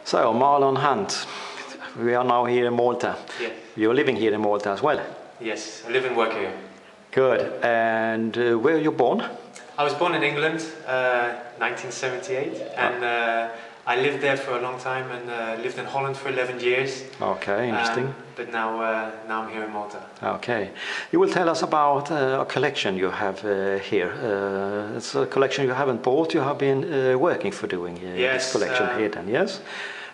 So, Marlon Hunt, we are now here in Malta. Yeah. You're living here in Malta as well? Yes, I live and work here. Good. And where are you born? I was born in England, 1978, and I lived there for a long time and lived in Holland for 11 years. Okay, interesting. But now I'm here in Malta. Okay. You will tell us about a collection you have here. It's a collection you haven't bought, you have been working for doing this collection here then, yes?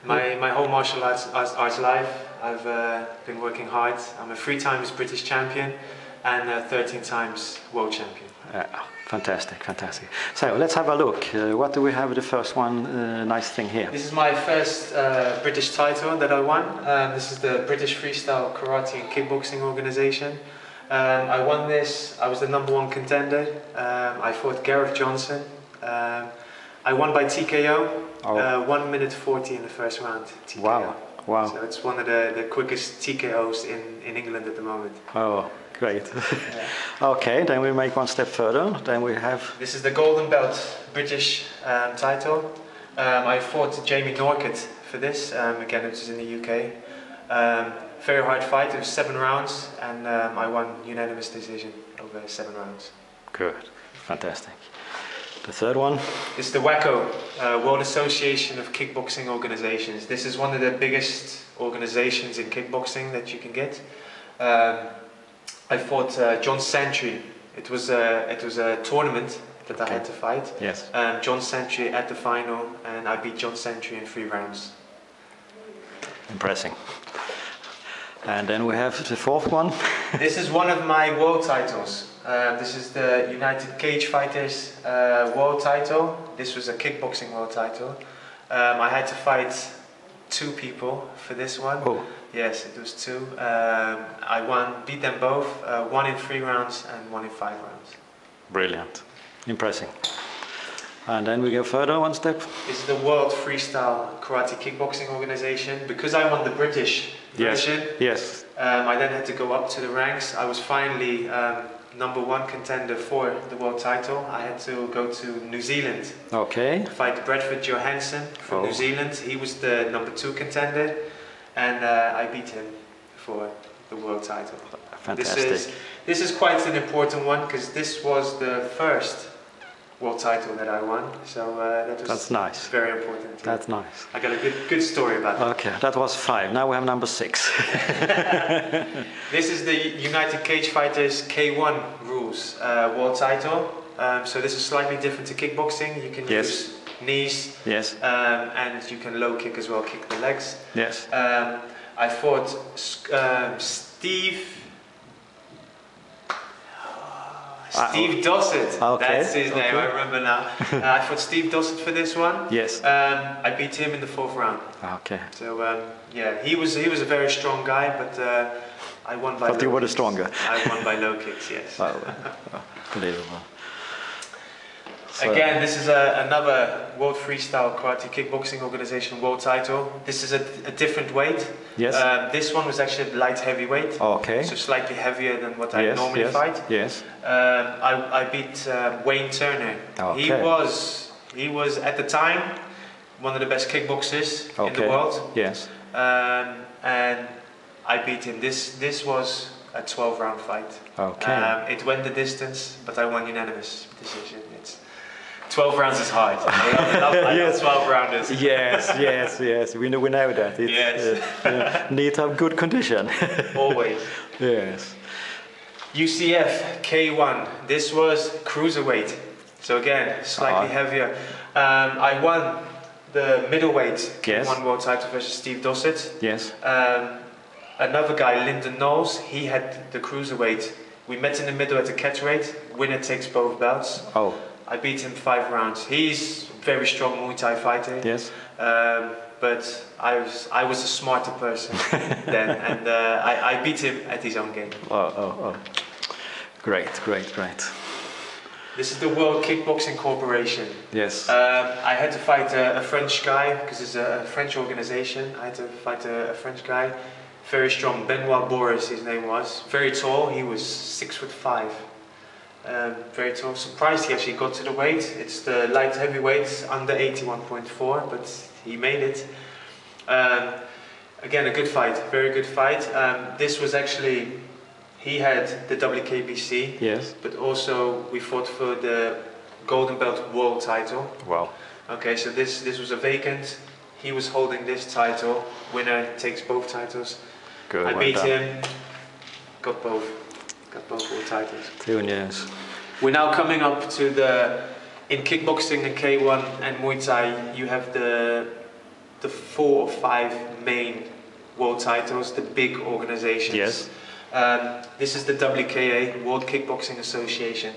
My whole martial arts life, I've been working hard. I'm a 3 times British champion and 13 times world champion. Fantastic, fantastic. So let's have a look. What do we have? The first one, nice thing here. This is my first British title that I won. This is the British Freestyle Karate and Kickboxing Organization. I won this. I was the #1 contender. I fought Gareth Johnson. I won by TKO. 1 minute 40 in the first round. TKO. Wow, wow. So it's one of the quickest TKOs in England at the moment. Oh, great. Okay, then we make one step further. Then we have... This is the Golden Belt British title. I fought Jamie Norcott for this. Again, it was in the UK. Very hard fight. It was 7 rounds, and I won unanimous decision over 7 rounds. Good, fantastic. The third one? This is the WACO, World Association of Kickboxing Organizations. This is one of the biggest organizations in kickboxing that you can get. I fought John Sentry. It was a tournament that I had to fight. Yes. John Sentry at the final, and I beat John Sentry in 3 rounds. Impressive. And then we have the fourth one. This is one of my world titles. This is the United Cage Fighters world title. This was a kickboxing world title. I had to fight 2 people for this one. Oh. Yes, it was 2. I beat them both, 1 in 3 rounds and 1 in 5 rounds. Brilliant. Impressive. And then we go further one step. This is the World Freestyle Karate Kickboxing Organization. Because I won the British version, yes. I then had to go up to the ranks. I was finally #1 contender for the world title. I had to go to New Zealand. Okay. Fight Bradford Johansson from New Zealand. He was the #2 contender, and I beat him for the world title. Fantastic. This is quite an important one because this was the first world title that I won. So that's nice. Very important. Yeah. That's nice. I got a good story about that. Okay, that was 5. Now we have number 6. This is the United Cage Fighters K1 rules world title. So this is slightly different to kickboxing. You can use knees. Yes. And you can low kick as well, kick the legs. Yes. I fought Steve Dossett. Okay. That's his name. I remember now. I fought Steve Dossett for this one. Yes. I beat him in the 4th round. Okay. So yeah, he was a very strong guy, but I won by. But you were the stronger. I won by low kicks. Yes. Unbelievable. So again, this is another World Freestyle Karate Kickboxing Organization world title. This is a different weight. Yes. This one was actually light heavyweight. Okay. So slightly heavier than what I normally fight. Yes. I beat Wayne Turner. Okay. He was at the time one of the best kickboxers in the world. Yes. And I beat him. This was a 12-round fight. Okay. It went the distance, but I won unanimous decision. 12 rounds is hard. I love 12 rounders. Yes. We know that. It's, need to have good condition. Always. Yes. UCF K1. This was cruiserweight. So again, slightly heavier. I won the middleweight K1 world title versus Steve Dossett. Yes. Another guy, Lyndon Knowles, he had the cruiserweight. We met in the middle at the catchweight. Winner takes both belts. Oh. I beat him 5 rounds. He's a very strong Muay Thai fighter. Yes. But I was a smarter person then, and I beat him at his own game. Oh. Great. This is the World Kickboxing Corporation. Yes. I had to fight a French guy because it's a French organization. I had to fight a French guy, very strong. Benoit Boris, his name was. Very tall. He was 6'5". Very tall. Surprised he actually got to the weight. It's the light heavyweight under 81.4, but he made it. Again, a good fight, very good fight. This was actually, he had the WKBC, yes, but also we fought for the Golden Belt World title. Wow. Okay, so this was a vacant. He was holding this title. Winner takes both titles. Good, I well beat done. him. Got both world titles. 2 years. We're now coming up to in kickboxing and K1 and Muay Thai, you have the 4 or 5 main world titles, the big organizations. Yes. This is the WKA, World Kickboxing Association.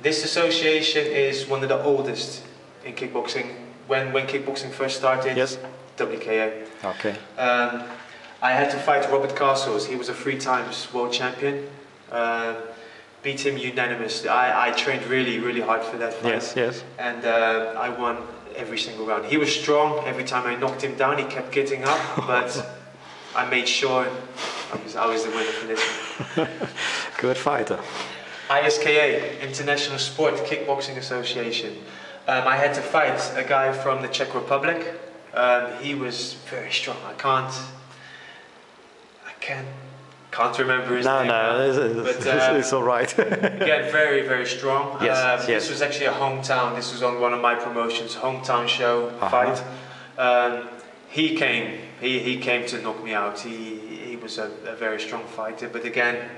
This association is one of the oldest in kickboxing. When kickboxing first started, yes, WKA. Okay. I had to fight Robert Castles. He was a 3 times world champion. Beat him unanimously. I trained really, really hard for that fight. Yes, yes. And I won every single round. He was strong. Every time I knocked him down, he kept getting up. But I made sure I was the winner for this one. Good fighter. ISKA, International Sport Kickboxing Association. I had to fight a guy from the Czech Republic. He was very strong. I can't remember his name. No, it's all right. Again, very, very strong. Yes, yes. This was actually a hometown. This was on one of my promotions, hometown show fight. He came to knock me out. He was a very strong fighter. But again,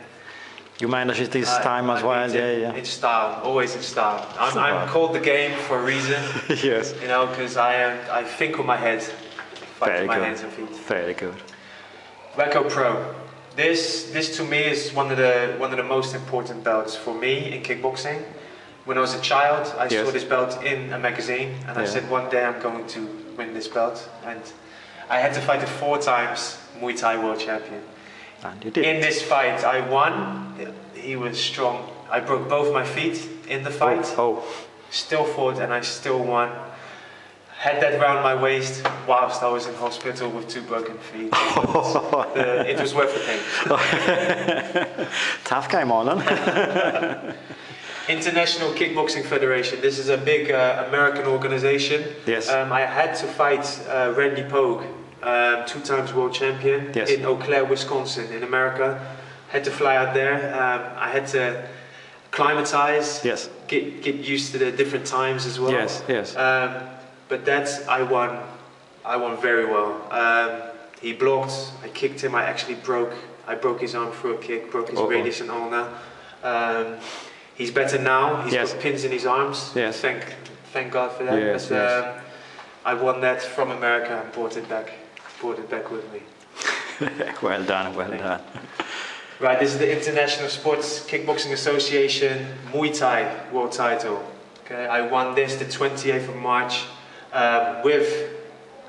you managed it this time as well. Yeah. In style, always in style. I'm called the game for a reason. Yes. You know, because I think with my head, fight with my hands and feet. Very good. WECO Pro. This to me is one of the most important belts for me in kickboxing. When I was a child, I saw this belt in a magazine, and I said one day I'm going to win this belt. And I had to fight it 4 times, Muay Thai world champion. And you did. In this fight, I won. He was strong. I broke both my feet in the fight. Still fought, and I still won. Had that round my waist whilst I was in hospital with 2 broken feet. It was worth the pain. Tough guy, Marlon. International Kickboxing Federation. This is a big American organization. Yes. I had to fight Randy Pogue, 2 times world champion, in Eau Claire, Wisconsin, in America. Had to fly out there. I had to acclimatize. Yes. Get used to the different times as well. Yes. But I won very well. He blocked, I kicked him, I broke his arm through a kick, broke his radius and ulna. He's better now, he's got pins in his arms, thank God for that. I won that from America and brought it back with me. Well done, well done. Right, this is the International Sports Kickboxing Association Muay Thai World Title. Okay, I won this the 28th of March. With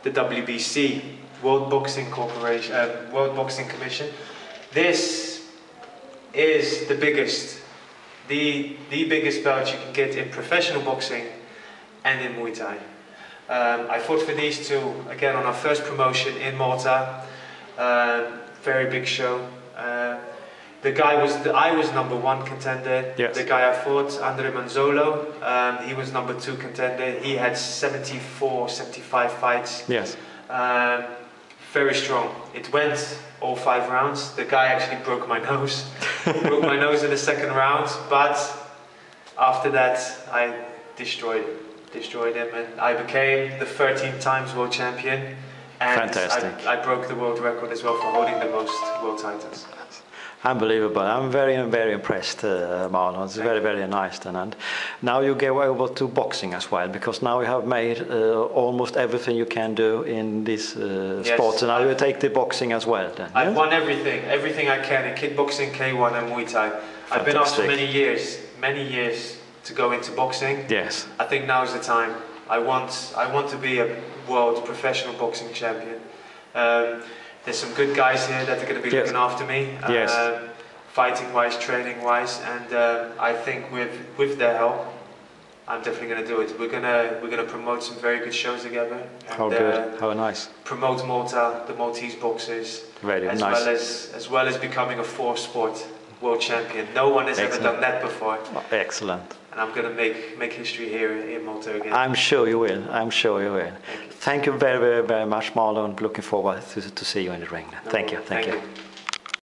the WBC, World Boxing Corporation, World Boxing Commission. This is the biggest belt you can get in professional boxing and in Muay Thai. I fought for these 2 again on our first promotion in Malta. Very big show. I was number 1 contender. Yes. The guy I fought, Andre Manzolo, he was number 2 contender. He had 74, 75 fights. Yes. Very strong. It went all 5 rounds. The guy actually broke my nose. Broke my nose in the 2nd round, but after that I destroyed him, and I became the 13 times world champion. And fantastic. I broke the world record as well for holding the most world titles. Unbelievable. I'm very, very impressed, Marlon. It's very, very nice. And now you go over to boxing as well, because now you have made almost everything you can do in this sport. So now you take the boxing as well. Then, I've won everything I can in kickboxing, K1 and Muay Thai. I've been asked for many years to go into boxing. Yes. I think now is the time. I want to be a world professional boxing champion. There's some good guys here that are going to be looking after me, fighting-wise, training-wise, and I think with their help, I'm definitely going to do it. We're gonna promote some very good shows together. And, how good! How nice! Promote Malta, the Maltese boxers, as well as becoming a 4-sport world champion. No one has ever done that before. Excellent. And and I'm going to make history here in Malta again. I'm sure you will. I'm sure you will. Thank you very, very, very much, Marlon. Looking forward to see you in the ring. Thank you. Thank you.